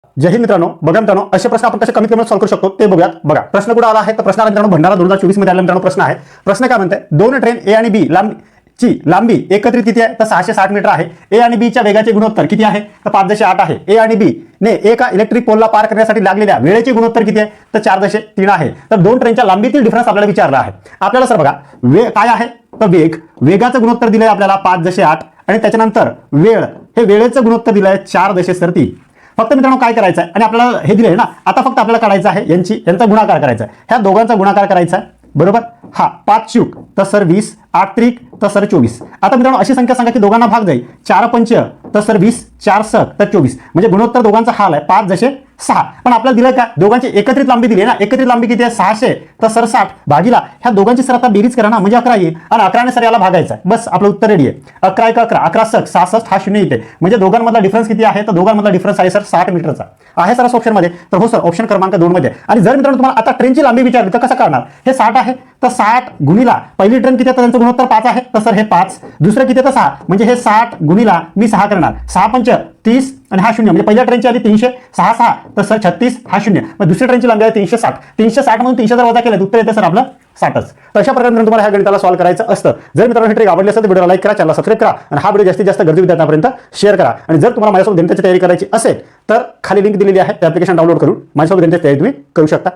जय हिंद मित्रांनो. बघा मित्रांनो, असे प्रश्न आपण कसे कमीत कमी सॉल्व्ह करू शकतो ते बघूयात. बघा प्रश्न कुठे आला आहे तर प्रश्न आला मित्रांनो भंडारा 2024 मध्ये आला मित्रांनो. प्रश्न आहे, प्रश्न काय म्हणते, दोन ट्रेन ए आणि बी ची लांबी एकत्रित किती आहे तर 660 मीटर आहे. ए आणि बी च्या वेगाचे गुणोत्तर किती आहे तर 5.8 आहे. ए आणि बी ने एका इलेक्ट्रिक पोलला पार करण्यासाठी लागलेल्या वेळेचे गुणोत्तर किती आहे तर 4.3 आहे. तर दोन ट्रेनच्या लांबीतील डिफरन्स आपल्याला विचारला आहे. आपल्याला सर बघा काय आहे तर वेगाचं गुणोत्तर दिलंय आपल्याला 5.8 आणि त्याच्यानंतर हे वेळेचं गुणोत्तर दिलंय 4.3. फक्त मित्रांनो काय करायचं आहे आणि आपल्याला हे दिले ना, आता फक्त आपल्याला काढायचं आहे यांचा गुणाकार करायचा आहे. ह्या दोघांचा गुणाकार करायचा आहे बरोबर. हा 5 चूक तर सर 20, 8 त्रिक तर सर 24. आता मित्रांनो अशी संख्या सांगा की दोघांना भाग जाईल. 4 पंच तर सर 20, 4 सक तर 24. म्हणजे गुणोत्तर दोघांचा हाल आहे 5.6. पण आपल्याला दिलं का दोघांची एकत्रित लांबी दिली ना, एकत्रित लांबी किती आहे 600 तर सर 60 भागीला ह्या दोघांची सर आता बेरीज करा ना, म्हणजे 11 येईल आणि 11 सर याला भागायचं आहे. बस आपलं उत्तर रेडी आहे. 11 1 11, 11 सक 66 हा 0 येते. म्हणजे दोघांमधला डिफरन्स किती आहे तर दोघांमधला डिफरन्स आहे सर 60 मीटरचा आहे सर ऑप्शन मध्ये. तर हो सर ऑप्शन क्रमांक 2 मध्ये. आणि जर मित्रांनो तुम्हाला आता ट्रेनची लांबी विचारली तर कसं करणार, हे 60 आहे तर 60 गुणिला पहिली ट्रेन किती आहे तर त्यांचं गुणोत्तर 5 आहे तर सर हे 5, दुसरं किती तर 6 म्हणजे हे 60 गुणिला मी 6 करणार. 6 पंच 30 आणि हा 0 म्हणजे पहिल्या ट्रेनची आली 300, 6 6 तर सर 36 हा 0. मग दुसऱ्या ट्रेनची लांबी आहे 360. 360 म्हणून 300 जर वजा केलं उत्तर येते सर आपलं 60च. तर अशा प्रकारे तुम्हाला ह्या गणिताला सॉल्व्ह करायचं असतं. जर मित्रांनो ही ट्रिक आवडली असेल तर व्हिडिओला लाईक करा, चॅनलला सबस्क्राईब करा आणि हा व्हिडिओ जास्तीत जास्त गरजू विद्यार्थ्यांपर्यंत शेअर करा. आणि जर तुम्हाला माझ्यासोबत गणिताची तयारी करायची असेल तर खाली लिंक दिलेली आहे, त्या ॲप्लिकेशन डाउनलोड करून माझ्यासोबत गणिताची तयारी तुम्ही करू शकता.